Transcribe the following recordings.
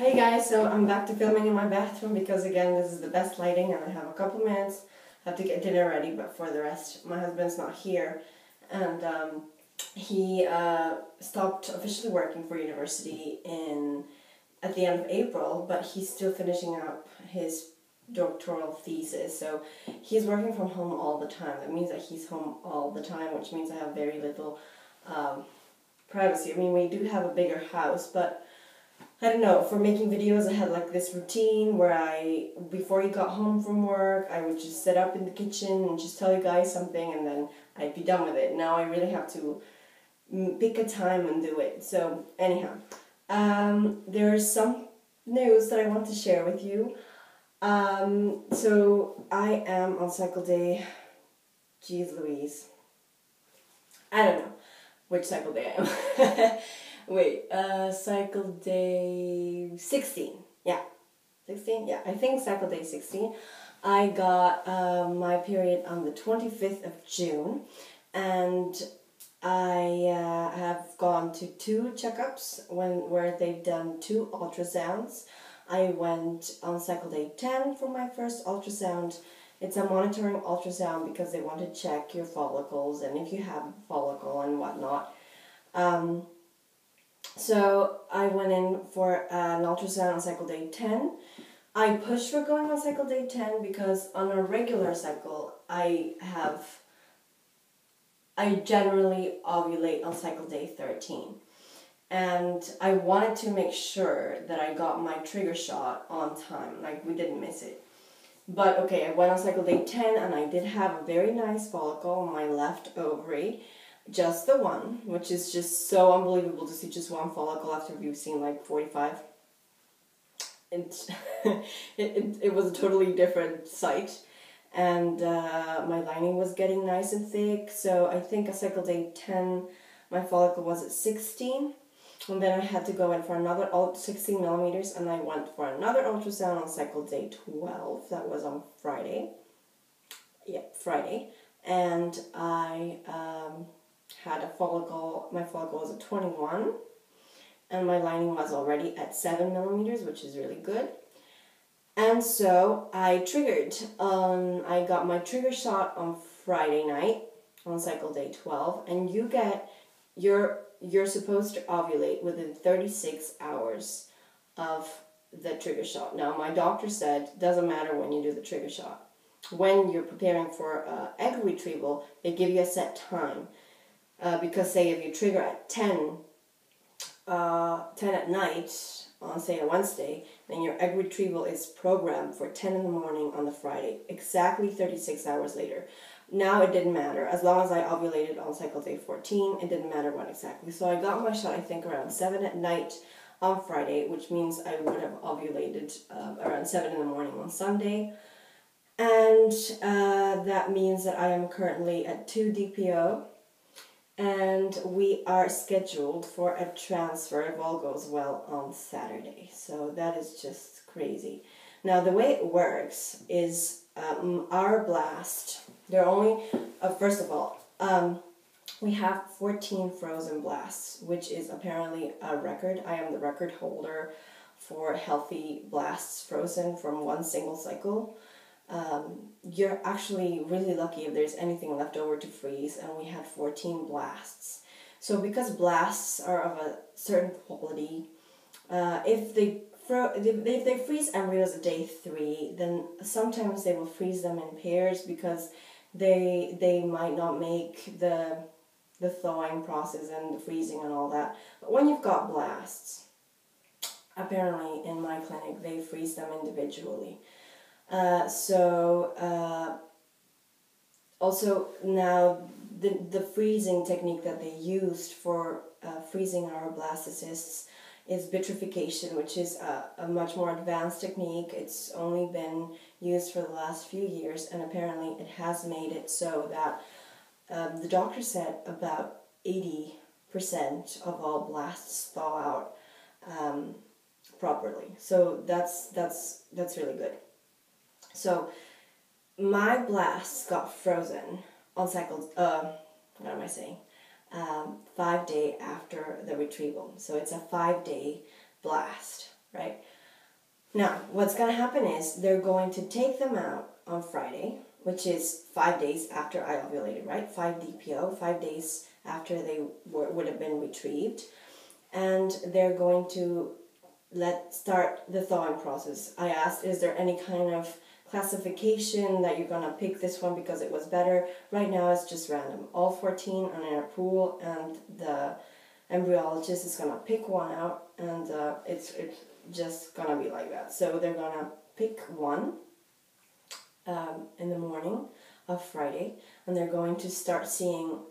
Hey guys, so I'm back to filming in my bathroom because again this is the best lighting and I have a couple minutes. I have to get dinner ready, but for the rest my husband's not here and he stopped officially working for university at the end of April, but he's still finishing up his doctoral thesis, so he's working from home all the time. That means that he's home all the time, which means I have very little privacy. I mean, we do have a bigger house, but I don't know, for making videos I had like this routine where before he got home from work, I would just sit up in the kitchen and just tell you guys something and then I'd be done with it. Now I really have to pick a time and do it. So anyhow, there's some news that I want to share with you. So I am on cycle day, geez Louise, I don't know which cycle day I am. Wait, cycle day 16, yeah, 16, yeah, I think cycle day 16. I got my period on the 25th of June, and I have gone to 2 checkups where they've done 2 ultrasounds. I went on cycle day 10 for my first ultrasound. It's a monitoring ultrasound because they want to check your follicles and if you have a follicle and whatnot. So I went in for an ultrasound on cycle day 10. I pushed for going on cycle day 10 because on a regular cycle I generally ovulate on cycle day 13. And I wanted to make sure that I got my trigger shot on time, like we didn't miss it. But okay, I went on cycle day 10 and I did have a very nice follicle on my left ovary. Just the one, which is just so unbelievable to see just one follicle after you've seen like 45. It was a totally different sight. And my lining was getting nice and thick, so I think at cycle day 10 my follicle was at 16. And then I had to go in for another 16 millimeters, and I went for another ultrasound on cycle day 12. That was on Friday. Yeah, Friday. And I had a follicle, my follicle was at 21, and my lining was already at 7 millimeters, which is really good. And so I triggered. I got my trigger shot on Friday night on cycle day 12, and you're supposed to ovulate within 36 hours of the trigger shot. Now, my doctor said it doesn't matter when you do the trigger shot. When you're preparing for egg retrieval, they give you a set time. Because say if you trigger at 10 at night, on say a Wednesday, then your egg retrieval is programmed for 10 in the morning on the Friday, exactly 36 hours later. Now it didn't matter. As long as I ovulated on cycle day 14, it didn't matter when exactly. So I got my shot, I think, around 7 at night on Friday, which means I would have ovulated around 7 in the morning on Sunday. And that means that I am currently at 2 DPO. And we are scheduled for a transfer, if all goes well, on Saturday. So that is just crazy. Now, the way it works is our blast, they're only, first of all, we have 14 frozen blasts, which is apparently a record. I am the record holder for healthy blasts frozen from one single cycle. You're actually really lucky if there's anything left over to freeze, and we had 14 blasts. So because blasts are of a certain quality, if they freeze embryos at day 3, then sometimes they will freeze them in pairs because they might not make the thawing process and the freezing and all that. But when you've got blasts, apparently in my clinic they freeze them individually. Also now the freezing technique that they used for freezing our blastocysts is vitrification, which is a much more advanced technique. It's only been used for the last few years, and apparently it has made it so that the doctor said about 80% of all blasts thaw out properly. So that's really good. So my blasts got frozen on cycle, 5 days after the retrieval. So it's a 5-day blast, right? Now, what's going to happen is they're going to take them out on Friday, which is 5 days after I ovulated, right? 5 DPO, 5 days after they would have been retrieved. And they're going to start the thawing process. I asked, is there any kind of classification that you're going to pick this one because it was better? Right now it's just random. All 14 are in a pool, and the embryologist is going to pick one out, and it's just going to be like that. So they're going to pick one in the morning of Friday, and they're going to start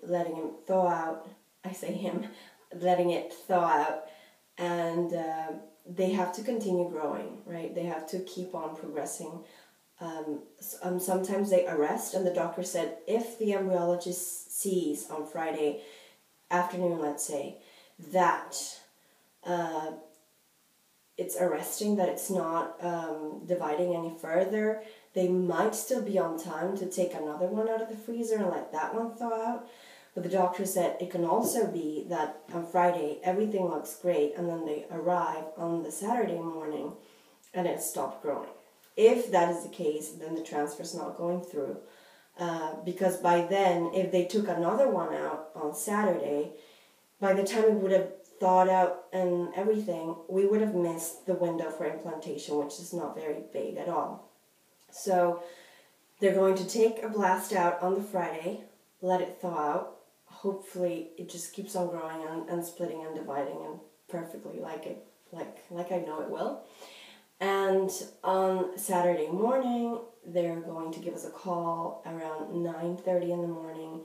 letting him thaw out. I say him, letting it thaw out, and they have to continue growing, right? They have to keep on progressing. Sometimes they arrest, and the doctor said if the embryologist sees on Friday afternoon, let's say, that it's arresting, that it's not dividing any further, they might still be on time to take another one out of the freezer and let that one thaw out. But the doctor said it can also be that on Friday everything looks great, and then they arrive on the Saturday morning and it stopped growing. If that is the case, then the transfer is not going through. Because by then, if they took another one out on Saturday, by the time it would have thawed out and everything, we would have missed the window for implantation, which is not very big at all. So they're going to take a blast out on the Friday, let it thaw out. Hopefully it just keeps on growing and splitting and dividing and perfectly like I know it will. And on Saturday morning, they're going to give us a call around 9:30 in the morning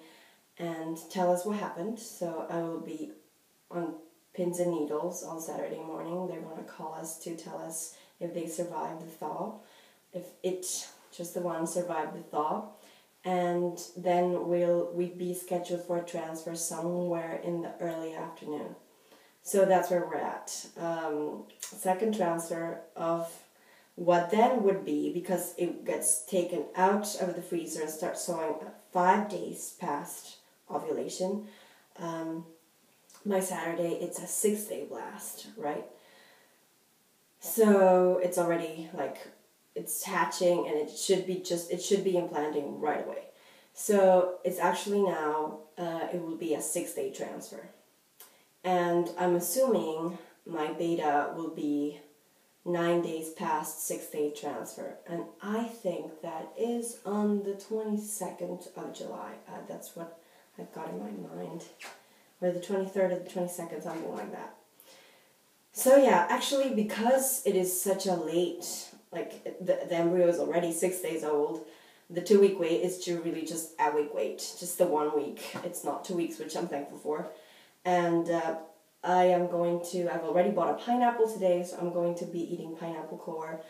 and tell us what happened. So I will be on pins and needles on Saturday morning. They're going to call us to tell us if they survived the thaw, if just the one survived the thaw. And then we'd be scheduled for a transfer somewhere in the early afternoon. So that's where we're at. Second transfer of what then would be, because it gets taken out of the freezer and starts thawing 5 days past ovulation. By Saturday, it's a 6-day blast, right? So it's already it's hatching, and it should be implanting right away. So it's actually now, it will be a 6-day transfer. And I'm assuming my beta will be 9 days past 6-day transfer. And I think that is on the 22nd of July. That's what I've got in my mind. Or the 23rd or the 22nd, something like that. So yeah, actually, because it is such a late, the embryo is already 6 days old, the 2-week wait is really just a week wait, just the 1 week. It's not 2 weeks, which I'm thankful for. And I've already bought a pineapple today, so I'm going to be eating pineapple core.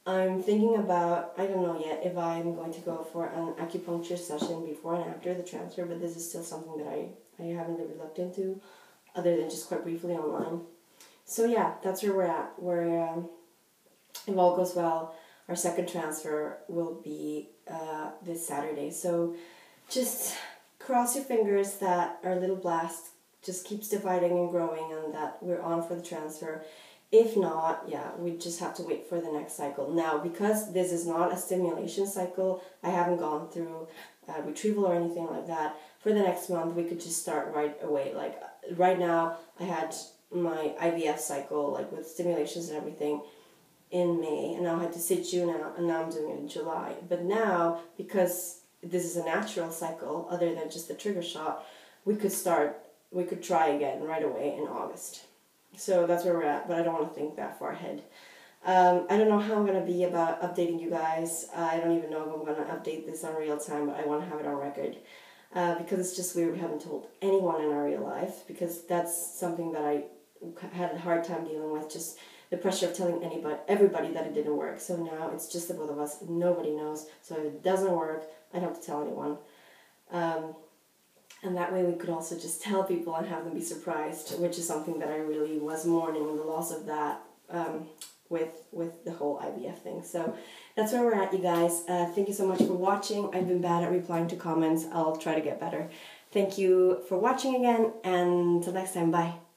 I'm thinking about, I don't know yet if I'm going to go for an acupuncture session before and after the transfer, but this is still something that I haven't really looked into, other than just quite briefly online. So yeah, that's where we're at. If all goes well, our second transfer will be this Saturday. So just cross your fingers that our little blast just keeps dividing and growing, and that we're on for the transfer. If not, yeah, we just have to wait for the next cycle. Now, because this is not a stimulation cycle, I haven't gone through retrieval or anything like that. For the next month, we could just start right away. Right now, I had my IVF cycle, with stimulations and everything, in May, and now I had to sit June out, and now I'm doing it in July. But now, because this is a natural cycle, other than just the trigger shot, we could try again right away in August. So that's where we're at, but I don't want to think that far ahead. I don't know how I'm going to be about updating you guys. I don't even know if I'm going to update this on real time, but I want to have it on record. Because it's just weird we haven't told anyone in our real life, because that's something that I had a hard time dealing with, just the pressure of telling everybody that it didn't work. So now it's just the both of us. Nobody knows. So if it doesn't work, I don't have to tell anyone. And that way we could also just tell people and have them be surprised, which is something that I really was mourning the loss of that with the whole IVF thing. So that's where we're at, you guys. Thank you so much for watching. I've been bad at replying to comments. I'll try to get better. Thank you for watching again, and until next time, bye.